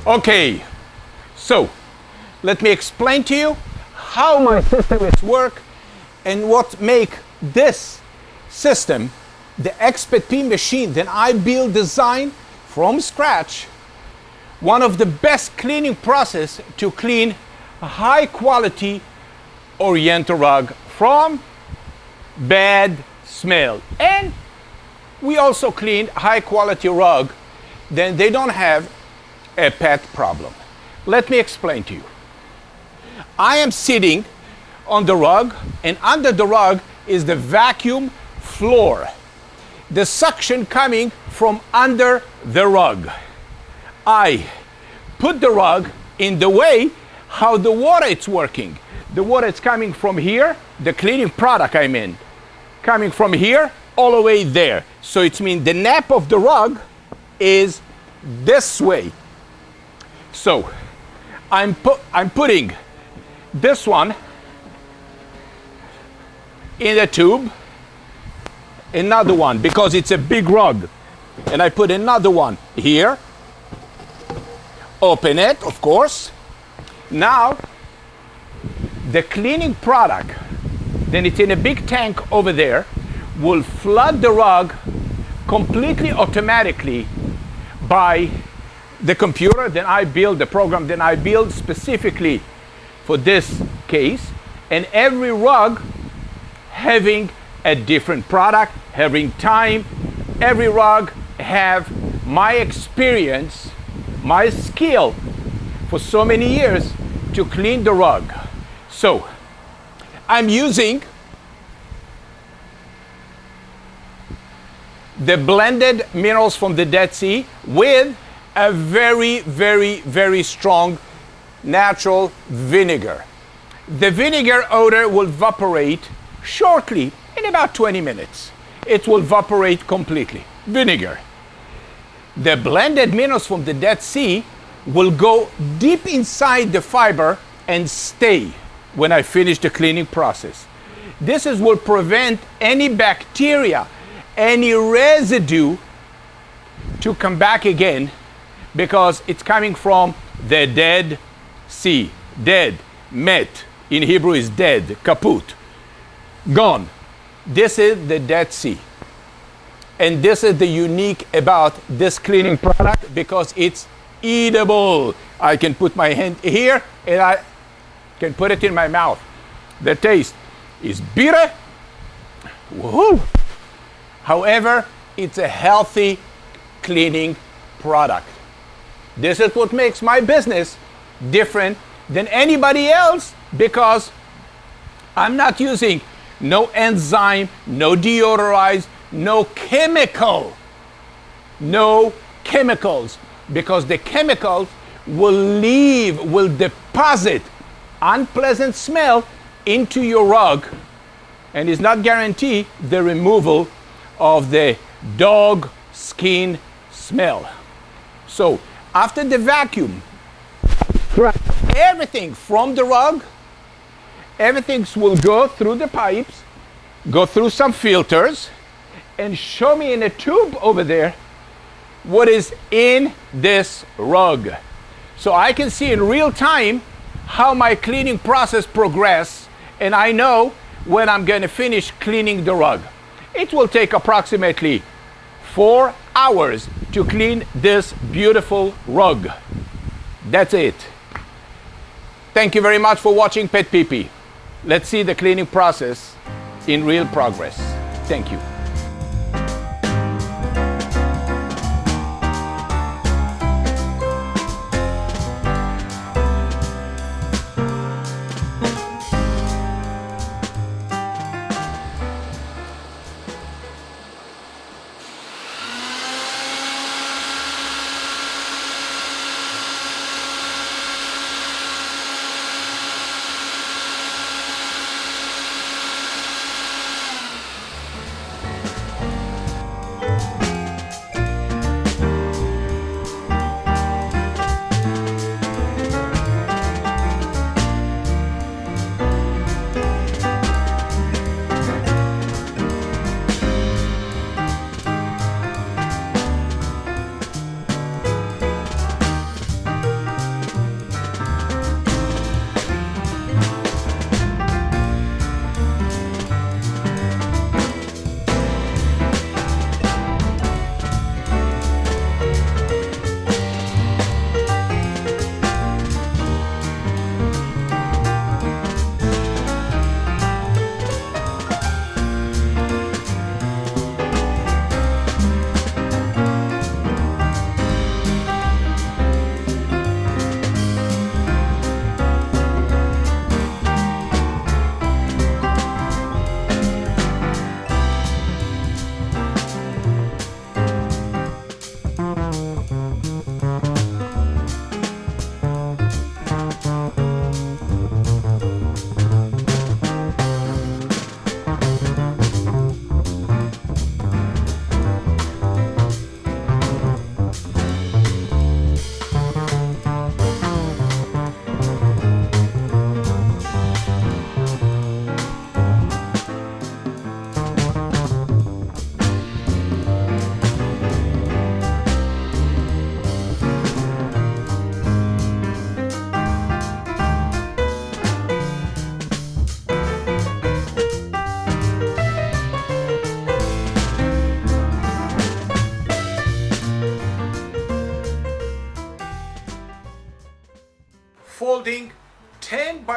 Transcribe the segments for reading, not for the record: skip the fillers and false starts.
Okay, so let me explain to you how my system is work and what make this system, the PetPeePee machine that I build design from scratch, one of the best cleaning process to clean a high quality Oriental rug from bad smell. And we also clean high quality rug, then they don't have a pet problem. Let me explain to you. I am sitting on the rug, and under the rug is the vacuum floor. The suction coming from under the rug. I put the rug in the way how the water is working. The water is coming from here, the cleaning product I mean, coming from here all the way there. So it means the nap of the rug is this way. So I'm putting this one in the tube, another one because it's a big rug, and I put another one here, open it of course. Now the cleaning product, then it's in a big tank over there, will flood the rug completely automatically by the computer. Then I build the program, then I build specifically for this case, and every rug having a different product, having time. Every rug have my experience, my skill for so many years to clean the rug. So I'm using the blended minerals from the Dead Sea with a very, very, very strong natural vinegar. The vinegar odor will evaporate shortly, in about 20 minutes. It will evaporate completely. Vinegar. The blended minerals from the Dead Sea will go deep inside the fiber and stay when I finish the cleaning process. This will prevent any bacteria, any residue to come back again, because it's coming from the Dead Sea. Dead, met, in Hebrew is dead, kaput, gone. This is the Dead Sea. And this is the unique about this cleaning product, because it's eatable. I can put my hand here and I can put it in my mouth. The taste is bitter. Woohoo! However, it's a healthy cleaning product. This is what makes my business different than anybody else, because I'm not using no enzyme, no deodorize, no chemical, no chemicals, because the chemicals will deposit unpleasant smell into your rug, and is not guarantee the removal of the dog skin smell. So after the vacuum, everything from the rug, everything will go through the pipes, go through some filters, and show me in a tube over there what is in this rug. So I can see in real time how my cleaning process progress, and I know when I'm going to finish cleaning the rug. It will take approximately 4 hours to clean this beautiful rug. That's it. Thank you very much for watching PetPeePee. Let's see the cleaning process in real progress. Thank you.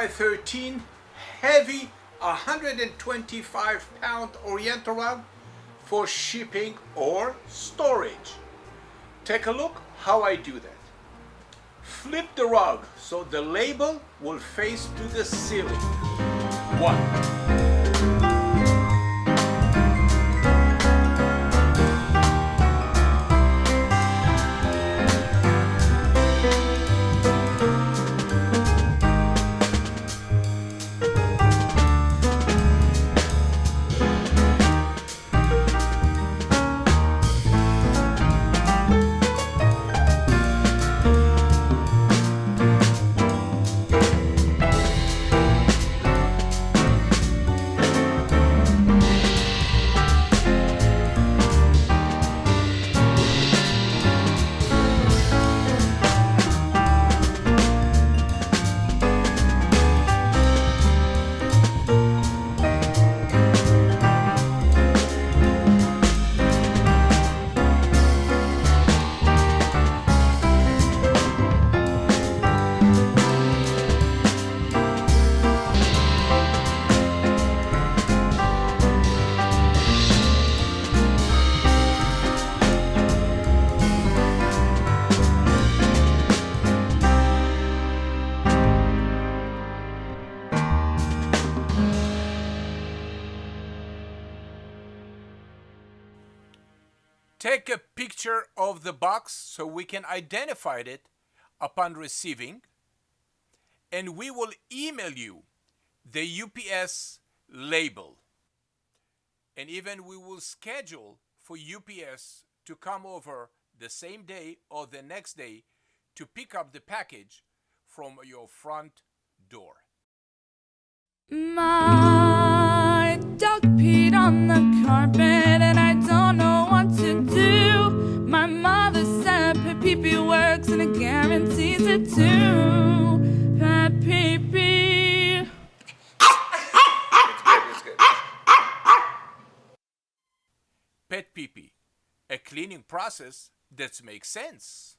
by 13 heavy 125-pound Oriental rug for shipping or storage. Take a look how I do that. Flip the rug so the label will face to the ceiling. 1. Take a picture of the box so we can identify it upon receiving, and we will email you the UPS label. And even we will schedule for UPS to come over the same day or the next day to pick up the package from your front door. My dog peed on the carpet and I don't know what to do. My mother said PetPeePee works and it guarantees it too. PetPeePee. It's good. PetPeePee, a cleaning process that makes sense.